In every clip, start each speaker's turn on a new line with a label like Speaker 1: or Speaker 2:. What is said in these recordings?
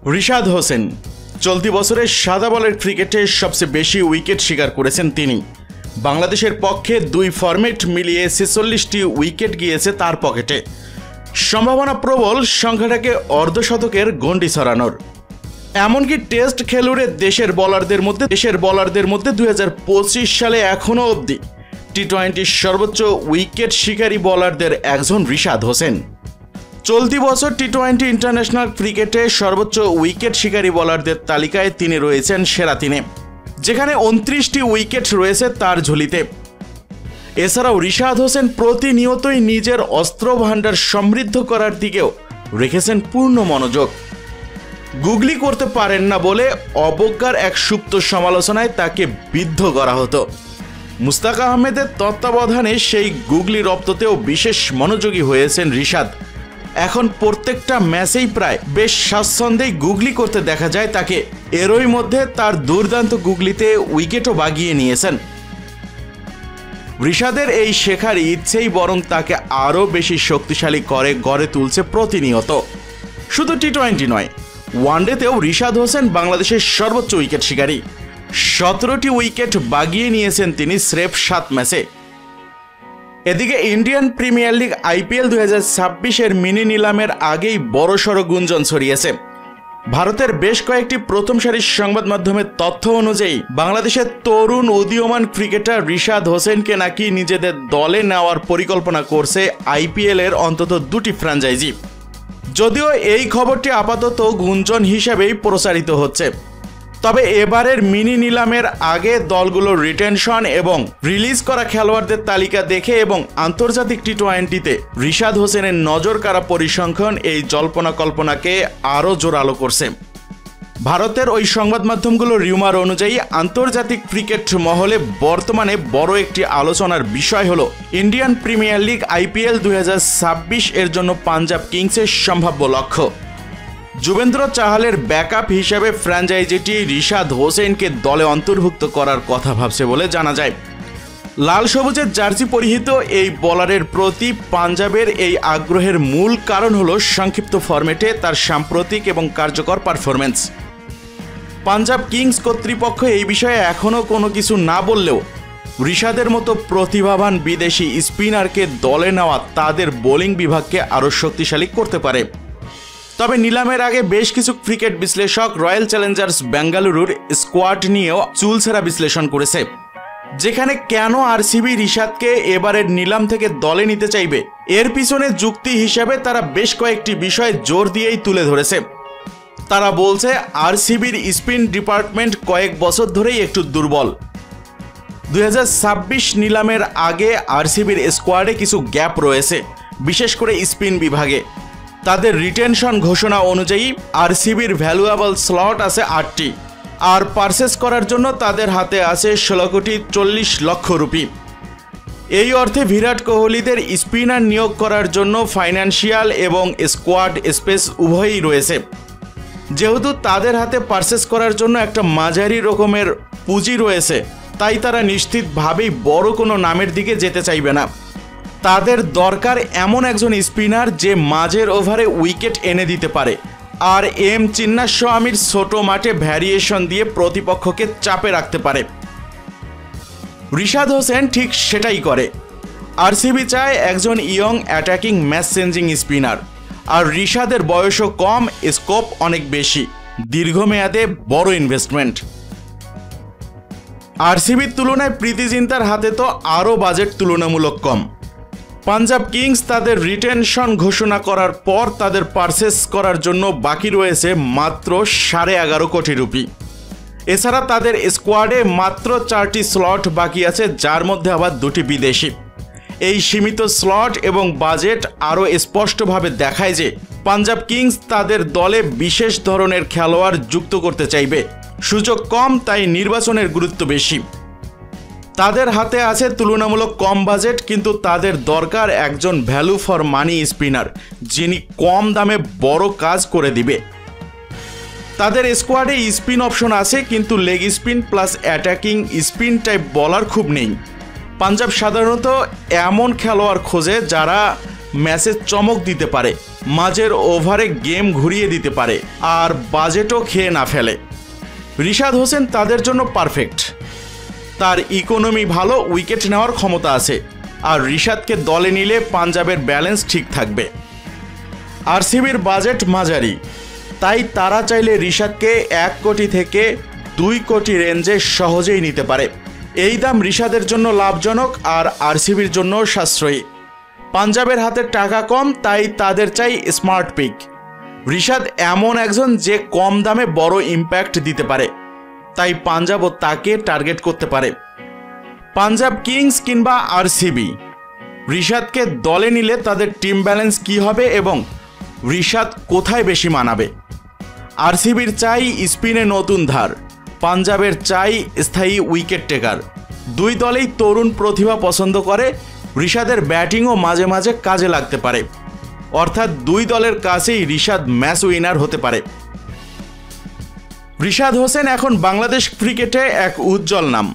Speaker 1: রিশাদ হোসেন চলতি বছরের সাদা বলের ক্রিকেটে সবচেয়ে বেশি উইকেট শিকার করেছেন তিনি। বাংলাদেশের পক্ষে 2 ফরম্যাট মিলিয়ে 46টি উইকেট গিয়েছে তার পকেটে। সম্ভাবনা প্রবল সংখ্যাটাকে অর্ধশতকের গণ্ডি ছড়ানোর। এমনকি টেস্ট খেলুড়ে দেশের বোলারদের মধ্যে 2025 সালে এখনও অবধি টি-20 সর্বোচ্চ উইকেট শিকারী বোলারদের একজন রিশাদ হোসেন। চলতি বছর টি-20 ইন্টারন্যাশনাল ক্রিকেটে সর্বোচ্চ উইকেট শিকারী বোলারদের তালিকায় তিনি রয়েছেন সেরা 3-এ, যেখানে 29টি উইকেট রয়েছে তার ঝুলিতে। এছাড়াও রিশাদ হোসেন প্রতিনিয়তই নিজের অস্ত্র ভাণ্ডার সমৃদ্ধ করার দিকেও রেখেছেন পূর্ণ মনোযোগ। গুগলি করতে পারেন না বলে অবজ্ঞার এক সুপ্ত সমালোচনায় তাকে বিদ্ধ করা হতো। মুস্তাক আহমেদের তত্ত্বাবধানে সেই গুগলি রপ্ততেও বিশেষ মনোযোগী হয়েছেন রিশাদ। এখন প্রত্যেকটা ম্যাচেই প্রায় বেশ স্বাচ্ছন্দ্যেই গুগলি করতে দেখা যায় তাকে। এরই মধ্যে তার দুর্দান্ত গুগলিতে উইকেটও বাগিয়ে নিয়েছেন। রিশাদের এই শেখার ইচ্ছেই বরং তাকে আরও বেশি শক্তিশালী করে গড়ে তুলছে প্রতিনিয়ত। শুধু টি-20 নয়, ওয়ানডেতেও রিশাদ হোসেন বাংলাদেশের সর্বোচ্চ উইকেট শিকারী। 17টি উইকেট বাগিয়ে নিয়েছেন তিনি স্রেফ 7 ম্যাচে। এদিকে ইন্ডিয়ান প্রিমিয়ার লিগ IPL 2026-এর মিনি নিলামের আগেই বড়সড় গুঞ্জন ছড়িয়েছে। ভারতের বেশ কয়েকটি প্রথম সারির সংবাদ মাধ্যমের তথ্য অনুযায়ী বাংলাদেশের তরুণ উদীয়মান ক্রিকেটার রিশাদ হোসেনকে নাকি নিজেদের দলে নেওয়ার পরিকল্পনা করছে IPL-এর অন্তত 2টি ফ্র্যাঞ্চাইজি। যদিও এই খবরটি আপাতত গুঞ্জন হিসেবেই প্রচারিত হচ্ছে, তবে এবারের মিনি নিলামের আগে দলগুলোর রিটেনশন এবং রিলিজ করা খেলোয়াড়দের তালিকা দেখে এবং আন্তর্জাতিক টি-20-তে রিশাদ হোসেনের নজর কাড়া পরিসংখ্যান এই জল্পনা কল্পনাকে আরও জোরালো করছে। ভারতের ওই সংবাদ মাধ্যমগুলোর রিউমার অনুযায়ী আন্তর্জাতিক ক্রিকেট মহলে বর্তমানে বড় একটি আলোচনার বিষয় হলো ইন্ডিয়ান প্রিমিয়ার লিগ IPL 2026 এর জন্য পাঞ্জাব কিংসের সম্ভাব্য লক্ষ্য। যুবেন্দ্র চাহালের ব্যাকআপ হিসেবে ফ্র্যাঞ্চাইজিটি রিশাদ হোসেনকে দলে অন্তর্ভুক্ত করার কথা ভাবছে বলে জানা যায়। লাল সবুজের জার্সি পরিহিত এই বোলারের প্রতি পাঞ্জাবের এই আগ্রহের মূল কারণ হলো সংক্ষিপ্ত ফরম্যাটে তার সাম্প্রতিক এবং কার্যকর পারফরম্যান্স। পাঞ্জাব কিংস কর্তৃপক্ষ এই বিষয়ে এখনও কোনো কিছু না বললেও রিশাদের মতো প্রতিভাবান বিদেশি স্পিনারকে দলে নেওয়া তাদের বোলিং বিভাগকে আরও শক্তিশালী করতে পারে। তবে নিলামের আগে বেশ কিছু ক্রিকেট বিশ্লেষক রয়্যাল চ্যালেঞ্জার্স বেঙ্গালুরুর স্কোয়াড নিয়েও চুলছেরা বিশ্লেষণ করেছে, যেখানে কেন RCB রিশাদকে এবারের নিলাম থেকে দলে নিতে চাইবে এর পিছনে যুক্তি হিসেবে তারা বেশ কয়েকটি বিষয় জোর দিয়েই তুলে ধরেছে। তারা বলছে RCBর স্পিন ডিপার্টমেন্ট কয়েক বছর ধরেই একটু দুর্বল। 2026 নিলামের আগে RCBর স্কোয়াডে কিছু গ্যাপ রয়েছে, বিশেষ করে স্পিন বিভাগে। তাদের রিটেনশন ঘোষণা অনুযায়ী RCBর ভ্যালুয়েবল স্লট আছে 8টি, আর পারচেস করার জন্য তাদের হাতে আছে 16,40,00,000 রুপি। এই অর্থে বিরাট কোহলিদের স্পিনার নিয়োগ করার জন্য ফাইন্যান্সিয়াল এবং স্কোয়াড স্পেস উভয়ই রয়েছে। যেহেতু তাদের হাতে পারচেস করার জন্য একটা মাঝারি রকমের পুঁজি রয়েছে, তাই তারা নিশ্চিতভাবেই বড় কোনো নামের দিকে যেতে চাইবে না। তাদের দরকার এমন একজন স্পিনার যে মাঝের ওভারে উইকেট এনে দিতে পারে আর চিন্নাস্বামীর ছোট মাঠে ভ্যারিয়েশন দিয়ে প্রতিপক্ষকে চাপে রাখতে পারে। রিশাদ হোসেন ঠিক সেটাই করে। RCB চায় একজন young attacking match changing spinner, আর রিশাদের বয়সও কম, স্কোপ অনেক বেশি, দীর্ঘমেয়াদে বড় ইনভেস্টমেন্ট। RCBর তুলনায় প্রীতি জিন্তার হাতে তো আরও বাজেট তুলনামূলক কম। পাঞ্জাব কিংস তাদের রিটেনশন ঘোষণা করার পর তাদের পারচেস করার জন্য বাকি রয়েছে মাত্র 11.5 কোটি রুপি। এছাড়া তাদের স্কোয়াডে মাত্র 4টি স্লট বাকি আছে, যার মধ্যে আবার 2টি বিদেশি। এই সীমিত স্লট এবং বাজেট আরও স্পষ্টভাবে দেখায় যে পাঞ্জাব কিংস তাদের দলে বিশেষ ধরনের খেলোয়াড় যুক্ত করতে চাইবে। সুযোগ কম, তাই নির্বাচনের গুরুত্ব বেশি। তাদের হাতে আছে তুলনামূলক কম বাজেট, কিন্তু তাদের দরকার একজন ভ্যালু ফর মানি স্পিনার, যিনি কম দামে বড় কাজ করে দিবে। তাদের স্কোয়াডে স্পিন অপশন আছে, কিন্তু leg spin plus attacking spin type বলার খুব নেই। পাঞ্জাব সাধারণত এমন খেলোয়াড় খোঁজে যারা ম্যাচে চমক দিতে পারে, মাঝের ওভারে গেম ঘুরিয়ে দিতে পারে আর বাজেটও খেয়ে না ফেলে। রিশাদ হোসেন তাদের জন্য পারফেক্ট। তার ইকোনমি ভালো, উইকেট নেওয়ার ক্ষমতা আছে, আর রিশাদকে দলে নিলে পাঞ্জাবের ব্যালেন্স ঠিক থাকবে। আরসিবির বাজেট মাঝারি, তাই তারা চাইলে রিশাদকে 1 কোটি থেকে 2 কোটি রেঞ্জে সহজেই নিতে পারে। এই দাম রিশাদের জন্য লাভজনক আর আরসিবির জন্য সাশ্রয়ী। পাঞ্জাবের হাতে টাকা কম, তাই তাদের চাই স্মার্ট পিক। রিশাদ এমন একজন যে কম দামে বড় ইম্প্যাক্ট দিতে পারে, তাই পাঞ্জাবও তাকে টার্গেট করতে পারে। পাঞ্জাব কিংস কিংবা আরসিবি, রিশাদকে দলে নিলে তাদের টিম ব্যালেন্স কী হবে এবং রিশাদ কোথায় বেশি মানাবে? আরসিবির চাই স্পিনে নতুন ধার, পাঞ্জাবের চাই স্থায়ী উইকেট টেকার। দুই দলেই তরুণ প্রতিভা পছন্দ করে। রিশাদের ব্যাটিংও মাঝে মাঝে কাজে লাগতে পারে, অর্থাৎ দুই দলের কাছেই রিশাদ ম্যাচ উইনার হতে পারে। রিশাদ হোসেন এখন বাংলাদেশ ক্রিকেটে এক উজ্জ্বল নাম।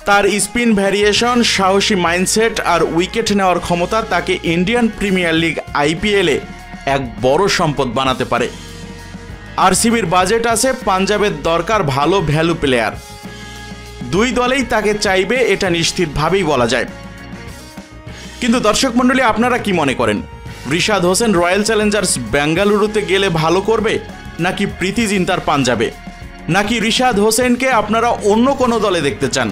Speaker 1: তার স্পিন ভ্যারিয়েশন, সাহসী মাইন্ডসেট আর উইকেট নেওয়ার ক্ষমতা তাকে ইন্ডিয়ান প্রিমিয়ার লিগ আইপিএলে এক বড় সম্পদ বানাতে পারে। আরসিবির বাজেট আছে, পাঞ্জাবের দরকার ভালো ভ্যালু প্লেয়ার। দুই দলেই তাকে চাইবে, এটা নিশ্চিতভাবেই বলা যায়। কিন্তু দর্শক মণ্ডলী, আপনারা কি মনে করেন? রিশাদ হোসেন রয়্যাল চ্যালেঞ্জার্স বেঙ্গালুরুতে গেলে ভালো করবে, নাকি প্রীতি জিন্তার পাঞ্জাবে, নাকি রিশাদ হোসেনকে আপনারা অন্য কোনো দলে দেখতে চান?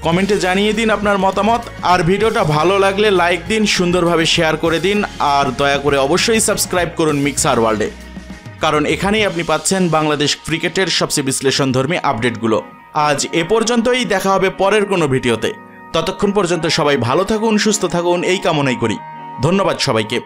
Speaker 1: কমেন্টে জানিয়ে দিন আপনার মতামত। আর ভিডিওটা ভালো লাগলে লাইক দিন, সুন্দরভাবে শেয়ার করে দিন, আর দয়া করে অবশ্যই সাবস্ক্রাইব করুন মিক্সার ওয়ার্ল্ডে, কারণ এখানেই আপনি পাচ্ছেন বাংলাদেশ ক্রিকেটের সবচেয়ে বিশ্লেষণধর্মী আপডেটগুলো। আজ এ পর্যন্তই, দেখা হবে পরের কোনো ভিডিওতে। ততক্ষণ পর্যন্ত সবাই ভালো থাকুন, সুস্থ থাকুন, এই কামনাই করি। ধন্যবাদ সবাইকে।